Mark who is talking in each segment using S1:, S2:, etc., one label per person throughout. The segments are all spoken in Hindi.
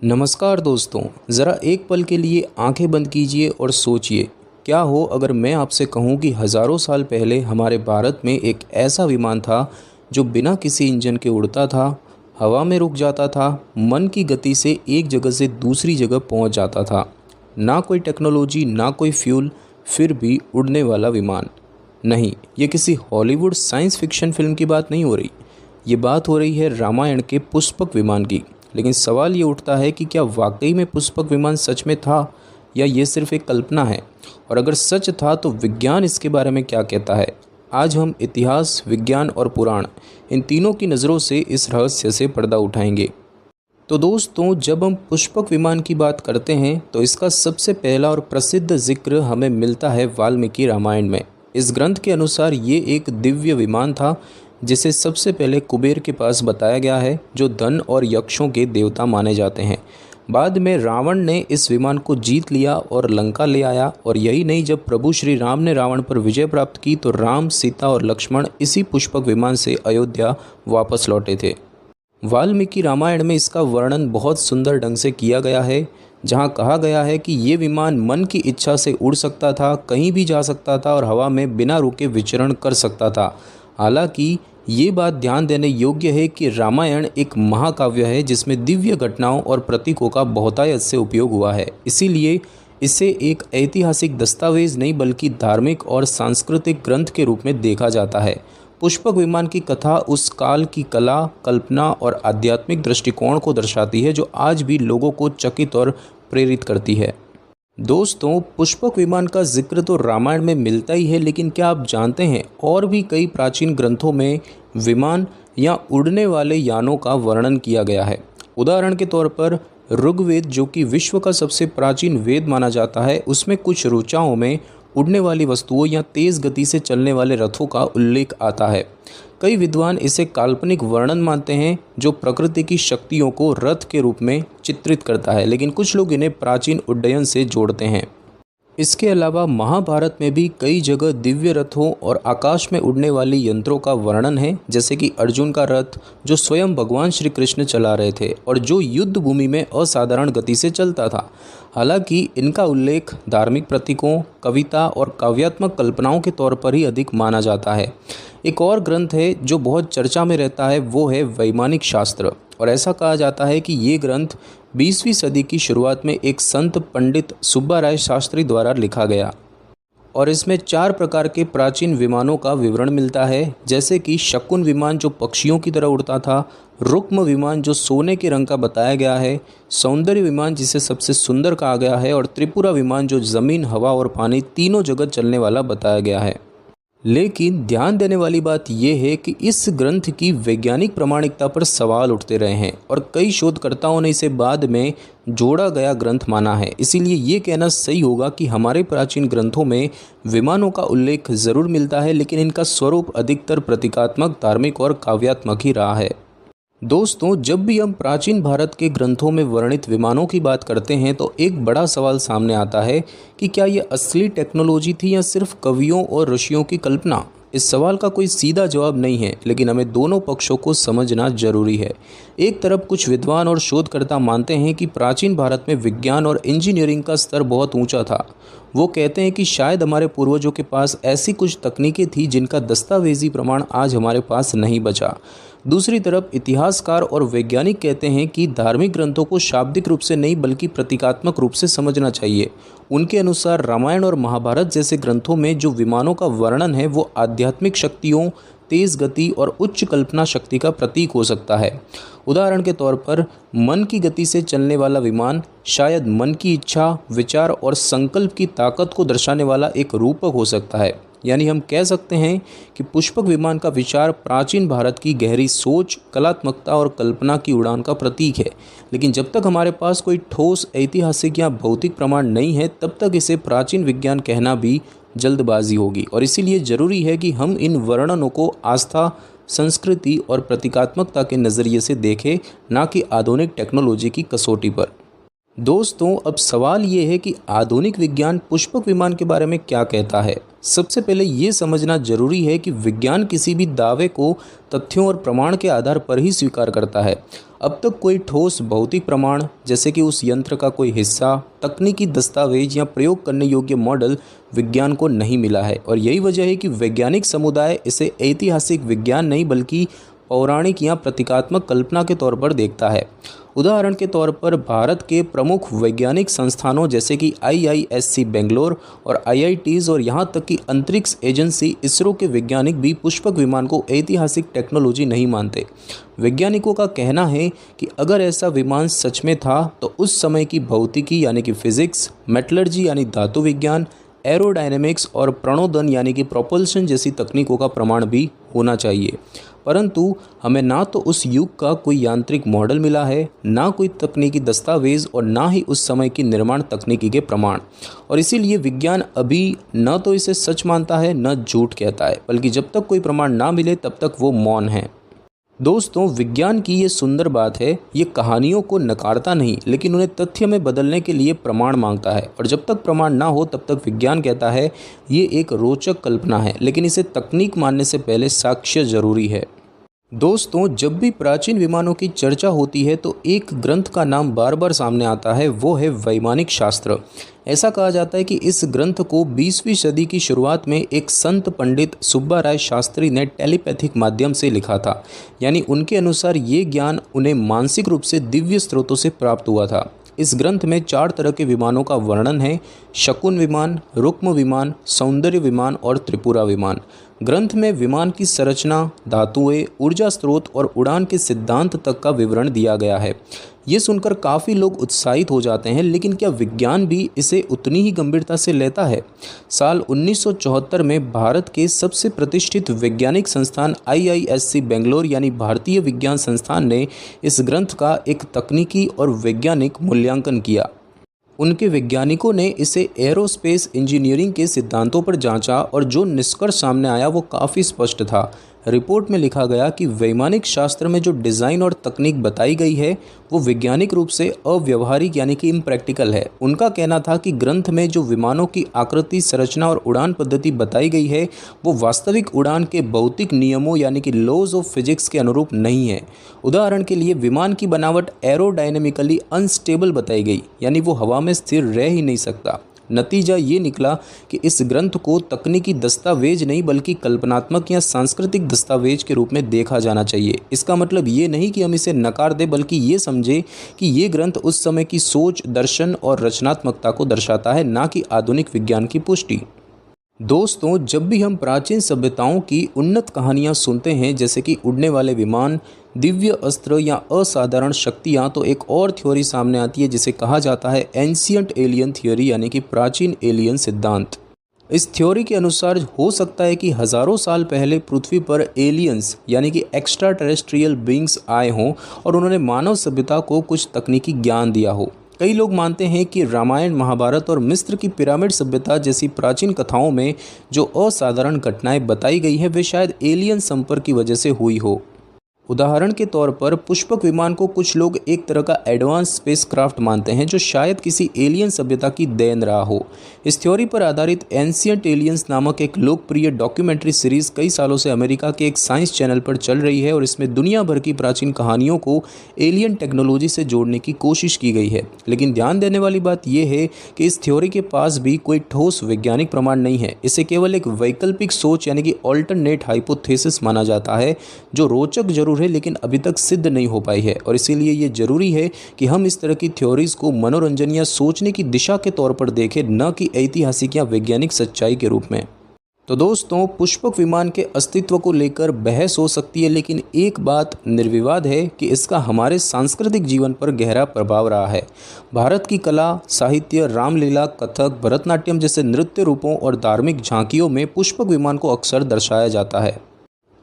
S1: नमस्कार दोस्तों, ज़रा एक पल के लिए आंखें बंद कीजिए और सोचिए, क्या हो अगर मैं आपसे कहूं कि हज़ारों साल पहले हमारे भारत में एक ऐसा विमान था जो बिना किसी इंजन के उड़ता था, हवा में रुक जाता था, मन की गति से एक जगह से दूसरी जगह पहुंच जाता था। ना कोई टेक्नोलॉजी, ना कोई फ्यूल, फिर भी उड़ने वाला विमान। नहीं, ये किसी हॉलीवुड साइंस फिक्शन फिल्म की बात नहीं हो रही। ये बात हो रही है रामायण के पुष्पक विमान की। लेकिन सवाल ये उठता है कि क्या वाकई में पुष्पक विमान सच में था या ये सिर्फ एक कल्पना है। और अगर सच था तो विज्ञान इसके बारे में क्या कहता है। आज हम इतिहास, विज्ञान और पुराण, इन तीनों की नज़रों से इस रहस्य से पर्दा उठाएंगे। तो दोस्तों, जब हम पुष्पक विमान की बात करते हैं तो इसका सबसे पहला और प्रसिद्ध जिक्र हमें मिलता है वाल्मीकि रामायण में। इस ग्रंथ के अनुसार ये एक दिव्य विमान था जिसे सबसे पहले कुबेर के पास बताया गया है, जो धन और यक्षों के देवता माने जाते हैं। बाद में रावण ने इस विमान को जीत लिया और लंका ले आया। और यही नहीं, जब प्रभु श्री राम ने रावण पर विजय प्राप्त की तो राम, सीता और लक्ष्मण इसी पुष्पक विमान से अयोध्या वापस लौटे थे। वाल्मीकि रामायण में इसका वर्णन बहुत सुंदर ढंग से किया गया है, जहाँ कहा गया है कि ये विमान मन की इच्छा से उड़ सकता था, कहीं भी जा सकता था और हवा में बिना रुके विचरण कर सकता था। हालांकि ये बात ध्यान देने योग्य है कि रामायण एक महाकाव्य है जिसमें दिव्य घटनाओं और प्रतीकों का बहुतायत से उपयोग हुआ है। इसीलिए इसे एक ऐतिहासिक दस्तावेज नहीं बल्कि धार्मिक और सांस्कृतिक ग्रंथ के रूप में देखा जाता है। पुष्पक विमान की कथा उस काल की कला, कल्पना और आध्यात्मिक दृष्टिकोण को दर्शाती है जो आज भी लोगों को चकित और प्रेरित करती है। दोस्तों, पुष्पक विमान का जिक्र तो रामायण में मिलता ही है, लेकिन क्या आप जानते हैं और भी कई प्राचीन ग्रंथों में विमान या उड़ने वाले यानों का वर्णन किया गया है। उदाहरण के तौर पर ऋग्वेद, जो कि विश्व का सबसे प्राचीन वेद माना जाता है, उसमें कुछ ऋचाओं में उड़ने वाली वस्तुओं या तेज़ गति से चलने वाले रथों का उल्लेख आता है। कई विद्वान इसे काल्पनिक वर्णन मानते हैं जो प्रकृति की शक्तियों को रथ के रूप में चित्रित करता है, लेकिन कुछ लोग इन्हें प्राचीन उड्डयन से जोड़ते हैं। इसके अलावा महाभारत में भी कई जगह दिव्य रथों और आकाश में उड़ने वाली यंत्रों का वर्णन है, जैसे कि अर्जुन का रथ जो स्वयं भगवान श्री कृष्ण चला रहे थे और जो युद्ध भूमि में असाधारण गति से चलता था। हालांकि इनका उल्लेख धार्मिक प्रतीकों, कविता और काव्यात्मक कल्पनाओं के तौर पर ही अधिक माना जाता है। एक और ग्रंथ है जो बहुत चर्चा में रहता है, वो है वैमानिक शास्त्र। और ऐसा कहा जाता है कि ये ग्रंथ 20वीं सदी की शुरुआत में एक संत पंडित सुब्बा राय शास्त्री द्वारा लिखा गया और इसमें 4 प्रकार के प्राचीन विमानों का विवरण मिलता है, जैसे कि शकुन विमान जो पक्षियों की तरह उड़ता था, रुक्म विमान जो सोने के रंग का बताया गया है, सौंदर्य विमान जिसे सबसे सुंदर कहा गया है और त्रिपुरा विमान जो ज़मीन, हवा और पानी तीनों जगह चलने वाला बताया गया है। लेकिन ध्यान देने वाली बात यह है कि इस ग्रंथ की वैज्ञानिक प्रामाणिकता पर सवाल उठते रहे हैं और कई शोधकर्ताओं ने इसे बाद में जोड़ा गया ग्रंथ माना है। इसीलिए ये कहना सही होगा कि हमारे प्राचीन ग्रंथों में विमानों का उल्लेख ज़रूर मिलता है, लेकिन इनका स्वरूप अधिकतर प्रतीकात्मक, धार्मिक और काव्यात्मक ही रहा है। दोस्तों, जब भी हम प्राचीन भारत के ग्रंथों में वर्णित विमानों की बात करते हैं तो एक बड़ा सवाल सामने आता है कि क्या ये असली टेक्नोलॉजी थी या सिर्फ कवियों और ऋषियों की कल्पना। इस सवाल का कोई सीधा जवाब नहीं है, लेकिन हमें दोनों पक्षों को समझना जरूरी है। एक तरफ कुछ विद्वान और शोधकर्ता मानते हैं कि प्राचीन भारत में विज्ञान और इंजीनियरिंग का स्तर बहुत ऊंचा था। वो कहते हैं कि शायद हमारे पूर्वजों के पास ऐसी कुछ तकनीकें थी जिनका दस्तावेजी प्रमाण आज हमारे पास नहीं बचा। दूसरी तरफ इतिहासकार और वैज्ञानिक कहते हैं कि धार्मिक ग्रंथों को शाब्दिक रूप से नहीं बल्कि प्रतीकात्मक रूप से समझना चाहिए। उनके अनुसार रामायण और महाभारत जैसे ग्रंथों में जो विमानों का वर्णन है वो आध्यात्मिक शक्तियों, तेज़ गति और उच्च कल्पना शक्ति का प्रतीक हो सकता है। उदाहरण के तौर पर मन की गति से चलने वाला विमान शायद मन की इच्छा, विचार और संकल्प की ताकत को दर्शाने वाला एक रूपक हो सकता है। यानी हम कह सकते हैं कि पुष्पक विमान का विचार प्राचीन भारत की गहरी सोच, कलात्मकता और कल्पना की उड़ान का प्रतीक है। लेकिन जब तक हमारे पास कोई ठोस ऐतिहासिक या भौतिक प्रमाण नहीं है, तब तक इसे प्राचीन विज्ञान कहना भी जल्दबाजी होगी। और इसीलिए ज़रूरी है कि हम इन वर्णनों को आस्था, संस्कृति और प्रतीकात्मकता के नज़रिए से देखें, ना कि आधुनिक टेक्नोलॉजी की कसौटी पर। दोस्तों, अब सवाल ये है कि आधुनिक विज्ञान पुष्पक विमान के बारे में क्या कहता है। सबसे पहले ये समझना जरूरी है कि विज्ञान किसी भी दावे को तथ्यों और प्रमाण के आधार पर ही स्वीकार करता है। अब तक कोई ठोस भौतिक प्रमाण, जैसे कि उस यंत्र का कोई हिस्सा, तकनीकी दस्तावेज या प्रयोग करने योग्य मॉडल विज्ञान को नहीं मिला है। और यही वजह है कि वैज्ञानिक समुदाय इसे ऐतिहासिक विज्ञान नहीं बल्कि पौराणिक या प्रतीकात्मक कल्पना के तौर पर देखता है। उदाहरण के तौर पर भारत के प्रमुख वैज्ञानिक संस्थानों जैसे कि IISc बेंगलोर और IITs और यहाँ तक कि अंतरिक्ष एजेंसी इसरो के वैज्ञानिक भी पुष्पक विमान को ऐतिहासिक टेक्नोलॉजी नहीं मानते। वैज्ञानिकों का कहना है कि अगर ऐसा विमान सच में था तो उस समय की भौतिकी यानी कि फिजिक्स, मेटलर्जी यानी धातु विज्ञान, एरोडायनेमिक्स और प्रणोदन यानी कि प्रोपल्शन जैसी तकनीकों का प्रमाण भी होना चाहिए। परंतु हमें ना तो उस युग का कोई यांत्रिक मॉडल मिला है, ना कोई तकनीकी दस्तावेज और ना ही उस समय की निर्माण तकनीकी के प्रमाण। और इसीलिए विज्ञान अभी न तो इसे सच मानता है न झूठ कहता है, बल्कि जब तक कोई प्रमाण ना मिले तब तक वो मौन है। दोस्तों, विज्ञान की ये सुंदर बात है, ये कहानियों को नकारता नहीं लेकिन उन्हें तथ्य में बदलने के लिए प्रमाण मांगता है। और जब तक प्रमाण ना हो तब तक विज्ञान कहता है ये एक रोचक कल्पना है, लेकिन इसे तकनीक मानने से पहले साक्ष्य जरूरी है। दोस्तों, जब भी प्राचीन विमानों की चर्चा होती है तो एक ग्रंथ का नाम बार बार सामने आता है, वो है वैमानिक शास्त्र। ऐसा कहा जाता है कि इस ग्रंथ को 20वीं सदी की शुरुआत में एक संत पंडित सुब्बा राय शास्त्री ने टेलीपैथिक माध्यम से लिखा था। यानी उनके अनुसार ये ज्ञान उन्हें मानसिक रूप से दिव्य स्रोतों से प्राप्त हुआ था। इस ग्रंथ में 4 तरह के विमानों का वर्णन है: शकुन विमान, रुक्म विमान, सौंदर्य विमान और त्रिपुरा विमान। ग्रंथ में विमान की संरचना, धातुएं, ऊर्जा स्रोत और उड़ान के सिद्धांत तक का विवरण दिया गया है। ये सुनकर काफ़ी लोग उत्साहित हो जाते हैं, लेकिन क्या विज्ञान भी इसे उतनी ही गंभीरता से लेता है? साल 1974 में भारत के सबसे प्रतिष्ठित वैज्ञानिक संस्थान IISc बेंगलोर यानी भारतीय विज्ञान संस्थान ने इस ग्रंथ का एक तकनीकी और वैज्ञानिक मूल्यांकन किया। उनके वैज्ञानिकों ने इसे एरोस्पेस इंजीनियरिंग के सिद्धांतों पर जांचा और जो निष्कर्ष सामने आया वो काफ़ी स्पष्ट था। रिपोर्ट में लिखा गया कि वैमानिक शास्त्र में जो डिज़ाइन और तकनीक बताई गई है वो वैज्ञानिक रूप से अव्यवहारिक यानी कि इम्प्रैक्टिकल है। उनका कहना था कि ग्रंथ में जो विमानों की आकृति, संरचना और उड़ान पद्धति बताई गई है वो वास्तविक उड़ान के भौतिक नियमों यानी कि लॉज ऑफ फिजिक्स के अनुरूप नहीं है। उदाहरण के लिए विमान की बनावट एरोडायनेमिकली अनस्टेबल बताई गई, यानी वो हवा में स्थिर रह ही नहीं सकता। नतीजा ये निकला कि इस ग्रंथ को तकनीकी दस्तावेज नहीं बल्कि कल्पनात्मक या सांस्कृतिक दस्तावेज के रूप में देखा जाना चाहिए। इसका मतलब ये नहीं कि हम इसे नकार दें, बल्कि ये समझे कि ये ग्रंथ उस समय की सोच, दर्शन और रचनात्मकता को दर्शाता है, ना कि आधुनिक विज्ञान की पुष्टि। दोस्तों, जब भी हम प्राचीन सभ्यताओं की उन्नत कहानियाँ सुनते हैं, जैसे कि उड़ने वाले विमान, दिव्य अस्त्र या असाधारण शक्तियाँ, तो एक और थ्योरी सामने आती है जिसे कहा जाता है एंशियंट एलियन थ्योरी यानी कि प्राचीन एलियन सिद्धांत। इस थ्योरी के अनुसार हो सकता है कि हज़ारों साल पहले पृथ्वी पर एलियंस यानी कि एक्स्ट्रा टेरेस्ट्रियल बींग्स आए हों और उन्होंने मानव सभ्यता को कुछ तकनीकी ज्ञान दिया हो। कई लोग मानते हैं कि रामायण, महाभारत और मिस्र की पिरामिड सभ्यता जैसी प्राचीन कथाओं में जो असाधारण घटनाएं बताई गई हैं वे शायद एलियन संपर्क की वजह से हुई हो। उदाहरण के तौर पर पुष्पक विमान को कुछ लोग एक तरह का एडवांस स्पेसक्राफ्ट मानते हैं जो शायद किसी एलियन सभ्यता की देन रहा हो। इस थ्योरी पर आधारित एंशियंट एलियंस नामक एक लोकप्रिय डॉक्यूमेंट्री सीरीज कई सालों से अमेरिका के एक साइंस चैनल पर चल रही है और इसमें दुनिया भर की प्राचीन कहानियों को एलियन टेक्नोलॉजी से जोड़ने की कोशिश की गई है। लेकिन ध्यान देने वाली बात यह है कि इस थ्योरी के पास भी कोई ठोस वैज्ञानिक प्रमाण नहीं है। इसे केवल एक वैकल्पिक सोच यानी कि ऑल्टरनेट हाइपोथेसिस माना जाता है जो रोचक जरूर है लेकिन अभी तक सिद्ध नहीं हो पाई है। और इसीलिए ये जरूरी है कि हम इस तरह की थ्योरीज को मनोरंजन या सोचने की दिशा के तौर पर देखें, न कि ऐतिहासिक या वैज्ञानिक सच्चाई के रूप में। तो दोस्तों, पुष्पक विमान के अस्तित्व को लेकर बहस हो सकती है, लेकिन एक बात निर्विवाद है कि इसका हमारे सांस्कृतिक जीवन पर गहरा प्रभाव रहा है। भारत की कला, साहित्य, रामलीला, कथक, भरतनाट्यम जैसे नृत्य रूपों और धार्मिक झांकियों में पुष्पक विमान को अक्सर दर्शाया जाता है।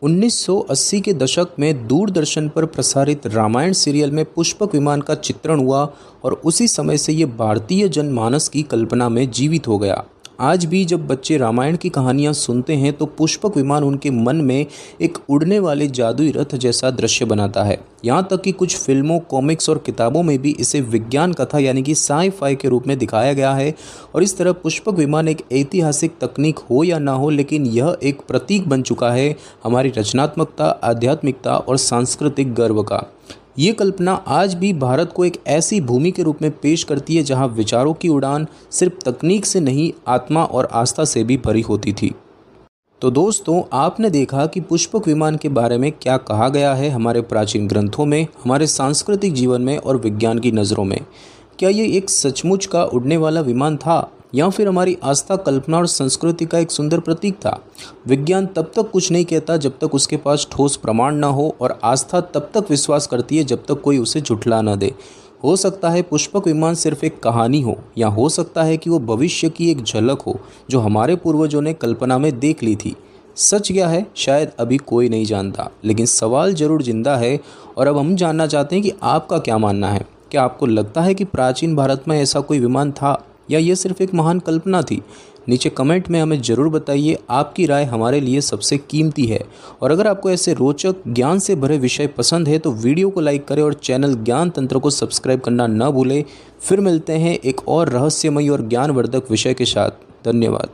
S1: 1980 के दशक में दूरदर्शन पर प्रसारित रामायण सीरियल में पुष्पक विमान का चित्रण हुआ और उसी समय से ये भारतीय जनमानस की कल्पना में जीवित हो गया। आज भी जब बच्चे रामायण की कहानियाँ सुनते हैं तो पुष्पक विमान उनके मन में एक उड़ने वाले जादुई रथ जैसा दृश्य बनाता है। यहाँ तक कि कुछ फिल्मों, कॉमिक्स और किताबों में भी इसे विज्ञान कथा यानी कि साई-फाई के रूप में दिखाया गया है। और इस तरह पुष्पक विमान एक ऐतिहासिक तकनीक हो या ना हो, लेकिन यह एक प्रतीक बन चुका है हमारी रचनात्मकता, आध्यात्मिकता और सांस्कृतिक गर्व का। ये कल्पना आज भी भारत को एक ऐसी भूमि के रूप में पेश करती है जहां विचारों की उड़ान सिर्फ तकनीक से नहीं, आत्मा और आस्था से भी भरी होती थी। तो दोस्तों, आपने देखा कि पुष्पक विमान के बारे में क्या कहा गया है हमारे प्राचीन ग्रंथों में, हमारे सांस्कृतिक जीवन में और विज्ञान की नज़रों में। क्या ये एक सचमुच का उड़ने वाला विमान था या फिर हमारी आस्था, कल्पना और संस्कृति का एक सुंदर प्रतीक था? विज्ञान तब तक कुछ नहीं कहता जब तक उसके पास ठोस प्रमाण ना हो, और आस्था तब तक विश्वास करती है जब तक कोई उसे झुठला ना दे। हो सकता है पुष्पक विमान सिर्फ एक कहानी हो, या हो सकता है कि वो भविष्य की एक झलक हो जो हमारे पूर्वजों ने कल्पना में देख ली थी। सच क्या है शायद अभी कोई नहीं जानता, लेकिन सवाल जरूर जिंदा है। और अब हम जानना चाहते हैं कि आपका क्या मानना है। क्या आपको लगता है कि प्राचीन भारत में ऐसा कोई विमान था, या ये सिर्फ एक महान कल्पना थी? नीचे कमेंट में हमें ज़रूर बताइए। आपकी राय हमारे लिए सबसे कीमती है। और अगर आपको ऐसे रोचक, ज्ञान से भरे विषय पसंद है तो वीडियो को लाइक करें और चैनल ज्ञान तंत्र को सब्सक्राइब करना न भूलें। फिर मिलते हैं एक और रहस्यमयी और ज्ञानवर्धक विषय के साथ। धन्यवाद।